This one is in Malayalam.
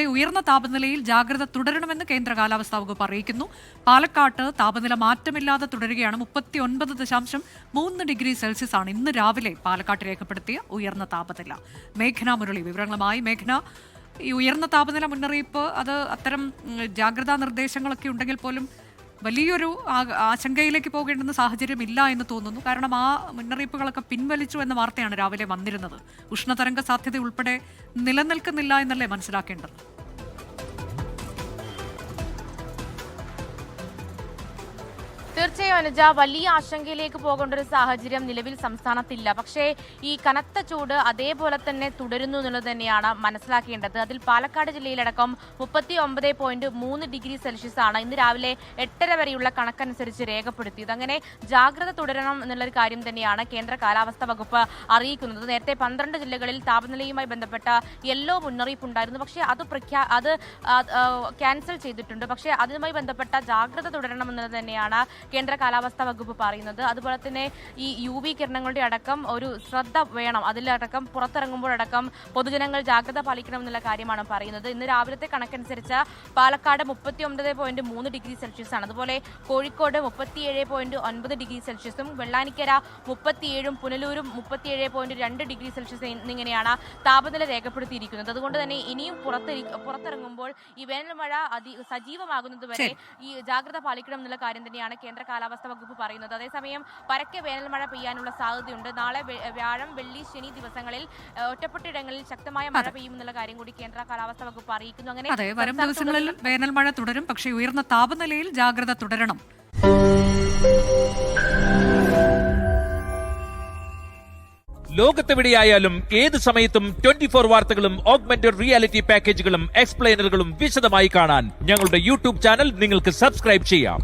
ഉയർന്ന താപനിലയിൽ ജാഗ്രത തുടരണമെന്ന് കേന്ദ്ര കാലാവസ്ഥാ വകുപ്പ് അറിയിക്കുന്നു. പാലക്കാട്ട് താപനില മാറ്റമില്ലാതെ തുടരുകയാണ്. 39.3 ഡിഗ്രി സെൽഷ്യസ് ആണ് ഇന്ന് രാവിലെ പാലക്കാട്ട് രേഖപ്പെടുത്തിയ ഉയർന്ന താപനില. മേഘന മുരളി വിവരങ്ങളുമായി. മേഘന, ഈ ഉയർന്ന താപനില മുന്നറിയിപ്പ് അത് അത്തരം ജാഗ്രതാ നിർദ്ദേശങ്ങളൊക്കെ ഉണ്ടെങ്കിൽ പോലും വലിയൊരു ആശങ്കയിലേക്ക് പോകേണ്ടുന്ന സാഹചര്യം ഇല്ല എന്ന് തോന്നുന്നു. കാരണം ആ മുന്നറിയിപ്പുകളൊക്കെ പിൻവലിച്ചു എന്ന വാർത്തയാണ് രാവിലെ വന്നിരുന്നത്. ഉഷ്ണതരംഗ സാധ്യത ഉൾപ്പെടെ നിലനിൽക്കുന്നില്ല എന്നല്ലേ മനസ്സിലാക്കേണ്ടത്? തീർച്ചയായും അനുജ, വലിയ ആശങ്കയിലേക്ക് പോകേണ്ട ഒരു സാഹചര്യം നിലവിൽ സംസ്ഥാനത്തില്ല. പക്ഷേ ഈ കനത്ത ചൂട് അതേപോലെ തന്നെ തുടരുന്നു എന്നുള്ളത് തന്നെയാണ് മനസ്സിലാക്കേണ്ടത്. അതിൽ പാലക്കാട് ജില്ലയിലടക്കം 39.3 ഡിഗ്രി സെൽഷ്യസ് ആണ് ഇന്ന് രാവിലെ 8:30 വരെയുള്ള കണക്കനുസരിച്ച് രേഖപ്പെടുത്തിയത്. അങ്ങനെ ജാഗ്രത തുടരണം എന്നുള്ളൊരു കാര്യം തന്നെയാണ് കേന്ദ്ര കാലാവസ്ഥാ വകുപ്പ് അറിയിക്കുന്നത്. നേരത്തെ 12 ജില്ലകളിൽ താപനിലയുമായി ബന്ധപ്പെട്ട യെല്ലോ മുന്നറിയിപ്പ് ഉണ്ടായിരുന്നു. പക്ഷേ അത് ക്യാൻസൽ ചെയ്തിട്ടുണ്ട്. പക്ഷേ അതുമായി ബന്ധപ്പെട്ട ജാഗ്രത തുടരണം എന്നത് തന്നെയാണ് കേന്ദ്ര കാലാവസ്ഥാ വകുപ്പ് പറയുന്നത്. അതുപോലെ തന്നെ ഈ UV കിരണങ്ങളുടെ അടക്കം ഒരു ശ്രദ്ധ വേണം. അതിലടക്കം പുറത്തിറങ്ങുമ്പോഴടക്കം പൊതുജനങ്ങൾ ജാഗ്രത പാലിക്കണം എന്നുള്ള കാര്യമാണ് പറയുന്നത്. ഇന്ന് രാവിലത്തെ കണക്കനുസരിച്ച് പാലക്കാട് 39.3 ഡിഗ്രി സെൽഷ്യസ് ആണ്. അതുപോലെ കോഴിക്കോട് 37.9 ഡിഗ്രി സെൽഷ്യസും വെള്ളാനിക്കര 37, പുനലൂരും 37.2 ഡിഗ്രി സെൽഷ്യസ് എന്നിങ്ങനെയാണ് താപനില രേഖപ്പെടുത്തിയിരിക്കുന്നത്. അതുകൊണ്ട് തന്നെ ഇനിയും പുറത്തിറങ്ങുമ്പോൾ ഈ വേനൽമഴ സജീവമാകുന്നത് വരെ ഈ ജാഗ്രത പാലിക്കണം എന്നുള്ള കാര്യം തന്നെയാണ് കേന്ദ്ര കാലാവസ്ഥാ വകുപ്പ് പറയുന്നത്. അതേസമയം പരക്കെ വേനൽമഴ പെയ്യാനുള്ള സാധ്യതയുണ്ട്. നാളെ വ്യാഴം, വെള്ളി, ശനി ദിവസങ്ങളിൽ ഒറ്റപ്പെട്ടയിടങ്ങളിൽ ശക്തമായ മഴ പെയ്യുമെന്നുള്ള കാര്യം കൂടി കേന്ദ്ര കാലാവസ്ഥാ വകുപ്പ് അറിയിക്കുന്നു. അങ്ങനെ വരും ദിവസങ്ങളിൽ വേനൽമഴ തുടരും. പക്ഷേ ഉയർന്ന താപനിലയിൽ ജാഗ്രത തുടരണം. ലോകത്തെവിടെയായാലും ഏത് സമയത്തും 24 വാർത്തകളും ഓഗ്മെന്റഡ് റിയാലിറ്റി പാക്കേജുകളും എക്സ്പ്ലെയിനറുകളും വിശദമായി കാണാൻ ഞങ്ങളുടെ യൂട്യൂബ് ചാനൽ നിങ്ങൾക്ക് സബ്സ്ക്രൈബ് ചെയ്യാം.